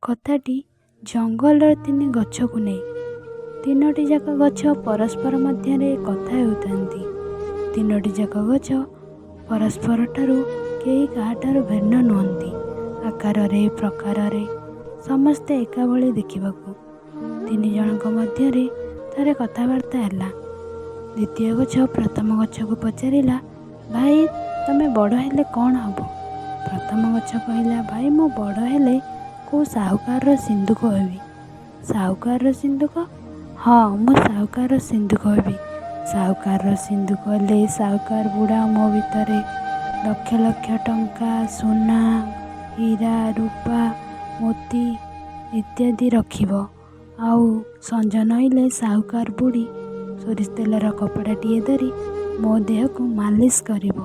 କଥାଟି ଜଙ୍ଗଲର ତିନି ଗଛକୁ ନେଇ। ତିନୋଟି ଯାକ ଗଛ ପରସ୍ପର ମଧ୍ୟରେ କଥା ହେଉଥାନ୍ତି। ତିନୋଟି ଯାକ ଗଛ ପରସ୍ପରଠାରୁ କେହି କାହାଠାରୁ ଭିନ୍ନ ନୁହନ୍ତି। ଆକାରରେ, ପ୍ରକାରରେ ସମସ୍ତେ ଏକା ଭଳି ଦେଖିବାକୁ। ତିନି ଜଣଙ୍କ ମଧ୍ୟରେ ଥରେ କଥାବାର୍ତ୍ତା ହେଲା। ଦ୍ୱିତୀୟ ଗଛ ପ୍ରଥମ ଗଛକୁ ପଚାରିଲା, ଭାଇ ତମେ ବଡ଼ ହେଲେ କ'ଣ ହେବ? ପ୍ରଥମ ଗଛ କହିଲା, ଭାଇ ମୁଁ ବଡ଼ ହେଲେ କେଉଁ ସାହୁକାରର ସିନ୍ଦୁକ ହେବି। ସାହୁକାରର ସିନ୍ଦୁକ? ହଁ, ମୁଁ ସାହୁକାରର ସିନ୍ଦୁକ ହେବି। ସାହୁକାରର ସିନ୍ଦୁକ ହେଲେ ସାହୁକାର ବୁଢ଼ା ମୋ ଭିତରେ ଲକ୍ଷ ଲକ୍ଷ ଟଙ୍କା, ସୁନା, ହୀରା, ରୂପା, ମୋତି ଇତ୍ୟାଦି ରଖିବ। ଆଉ ସଞ୍ଜ ନଇଲେ ସାହୁକାର ବୁଢ଼ୀ ସୋରିଷ ତେଲର କପଡ଼ାଟିଏ ଧରି ମୋ ଦେହକୁ ମାଲିସ କରିବ।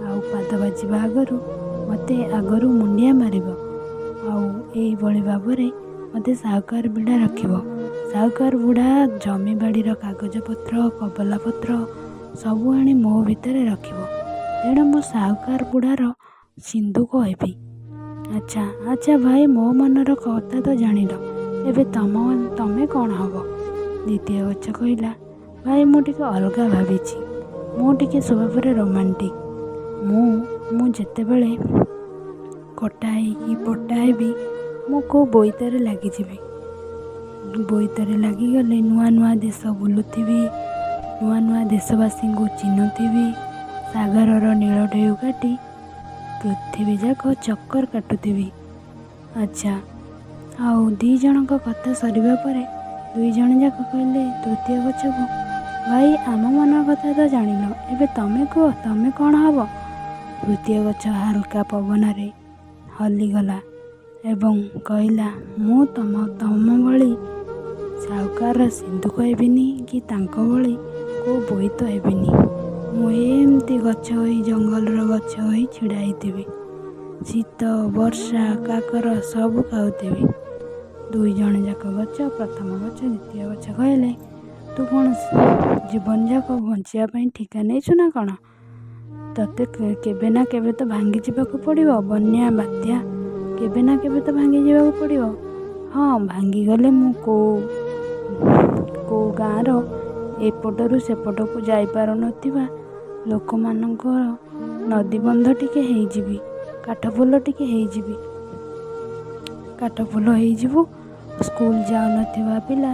ଆଉ ପାଦ ବାଜିବା ଆଗରୁ ମୋତେ ଆଗରୁ ମୁଣ୍ଡିଆ ମାରିବ। ଆଉ ଏଇଭଳି ଭାବରେ ମୋତେ ସାହୁକାର ବୁଢ଼ା ରଖିବ। ସାହୁକାର ବୁଢ଼ା ଜମିବାଡ଼ିର କାଗଜପତ୍ର, କବଲପତ୍ର ସବୁ ଆଣି ମୋ ଭିତରେ ରଖିବ। ତେଣୁ ମୁଁ ସାହୁକାର ବୁଢ଼ାର ସିନ୍ଦୁକ ହେବି। ଆଚ୍ଛା ଭାଇ, ମୋ ମନର କଥା ତ ଜାଣିଲ। ଏବେ ତମେ କ'ଣ ହେବ? ଦ୍ୱିତୀୟ ଗଛ କହିଲା, ଭାଇ ମୁଁ ଟିକେ ଅଲଗା ଭାବିଛି। ମୁଁ ଟିକେ ସ୍ୱଭାବରେ ରୋମାଣ୍ଟିକ। ମୁଁ ଯେତେବେଳେ କଟା ହେଇକି ପଟା ହେବି, ମୁଁ କେଉଁ ବୋଇତରେ ଲାଗିଯିବି। ବୋଇତରେ ଲାଗିଗଲେ ନୂଆ ନୂଆ ଦେଶ ବୁଲୁଥିବି, ନୂଆ ନୂଆ ଦେଶବାସୀଙ୍କୁ ଚିହ୍ନୁଥିବି। ସାଗରର ନୀଳ ଢେଉ କାଟି ପୃଥିବୀ ଯାକ ଚକ୍କର କାଟୁଥିବି। ଆଚ୍ଛା, ଆଉ ଦୁଇ ଜଣଙ୍କ କଥା ସରିବା ପରେ ଦୁଇ ଜଣ ଯାକ କହିଲେ ତୃତୀୟ ଗଛକୁ, ଭାଇ ଆମ ମନର କଥା ତ ଜାଣିଲ। ଏବେ ତମେ କୁହ, ତମେ କ'ଣ ହେବ? ତୃତୀୟ ଗଛ ହାଲକା ପବନରେ ହଲିଗଲା ଏବଂ କହିଲା, ମୁଁ ତମ ଭଳି ସାହୁକାରର ସିନ୍ଦୁକ ହେବିନି କି ତାଙ୍କ ଭଳି କେଉଁ ବୋଇତ ହେବିନି। ମୁଁ ଏମିତି ଗଛ ହୋଇ, ଜଙ୍ଗଲର ଗଛ ହୋଇ ଛିଡ଼ା ହେଇଥିବି। ଶୀତ, ବର୍ଷା, କାକର ସବୁ ଖାଉଥିବି। ଦୁଇ ଜଣ ଯାକ ଗଛ, ପ୍ରଥମ ଗଛ, ଦ୍ୱିତୀୟ ଗଛ କହିଲେ, ତୁ କ'ଣ ଜୀବନ ଯାକ ବଞ୍ଚିବା ପାଇଁ ଠିକା ନେଇଛୁ ନା କ'ଣ? ତତେ କେବେ ନା କେବେ ତ ଭାଙ୍ଗି ଯିବାକୁ ପଡ଼ିବ। ବନ୍ୟା, ବାତ୍ୟା କେବେ ନା କେବେ ତ ଭାଙ୍ଗି ଯିବାକୁ ପଡ଼ିବ। ହଁ, ଭାଙ୍ଗିଗଲେ ମୁଁ କେଉଁ ଗାଁର ଏପଟରୁ ସେପଟକୁ ଯାଇପାରୁନଥିବା ଲୋକମାନଙ୍କର ନଦୀବନ୍ଧ ଟିକେ ହେଇଯିବି। କାଠପୋଲ ଟିକେ ହେଇଯିବି। କାଠପୋଲ ହେଇଯିବୁ। ସ୍କୁଲ ଯାଉନଥିବା ପିଲା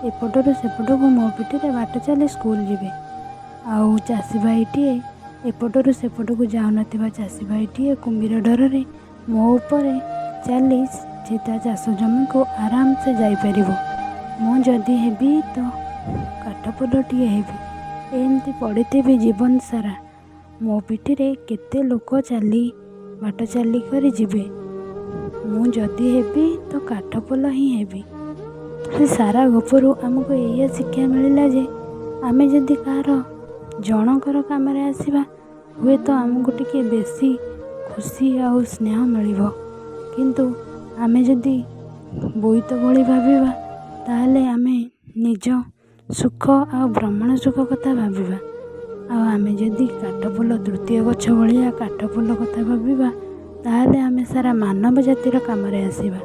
ଏପଟରୁ ସେପଟକୁ ମୋ ପିଠିରେ ବାଟ ଚାଲି ସ୍କୁଲ ଯିବେ। ଆଉ ଚାଷୀ ଭାଇଟିଏ ଏପଟରୁ ସେପଟକୁ ଯାଉନଥିବା ଚାଷୀ ଭାଇଟିଏ କୁମ୍ଭୀର ଡରରେ ମୋ ଉପରେ ଚାଲି ସେ ତା ଚାଷ ଜମିକୁ ଆରାମସେ ଯାଇପାରିବ। ମୁଁ ଯଦି ହେବି ତ କାଠପୋଲଟିଏ ହେବି। ଏମିତି ପଡ଼ିଥିବି ଜୀବନ ସାରା। ମୋ ପିଠିରେ କେତେ ଲୋକ ବାଟ ଚାଲି କରି ଯିବେ। ମୁଁ ଯଦି ହେବି ତ କାଠପୋଲ ହିଁ ହେବି। ସେ ସାରା ଗପରୁ ଆମକୁ ଏଇଆ ଶିକ୍ଷା ମିଳିଲା ଯେ ଆମେ ଯଦି କାହାର ଜଣଙ୍କର କାମରେ ଆସିବା, ହୁଏତ ଆମକୁ ଟିକେ ବେଶୀ ଖୁସି ଆଉ ସ୍ନେହ ମିଳିବ। କିନ୍ତୁ ଆମେ ଯଦି ବୋଇତ ଭଳି ଭାବିବା, ତାହେଲେ ଆମେ ନିଜ ସୁଖ ଆଉ ଭ୍ରମଣ ସୁଖ କଥା ଭାବିବା। ଆଉ ଆମେ ଯଦି କାଠପୋଲ, ତୃତୀୟ ଗଛ ଭଳିଆ କାଠପୋଲ କଥା ଭାବିବା, ତାହେଲେ ଆମେ ସାରା ମାନବ ଜାତିର କାମରେ ଆସିବା।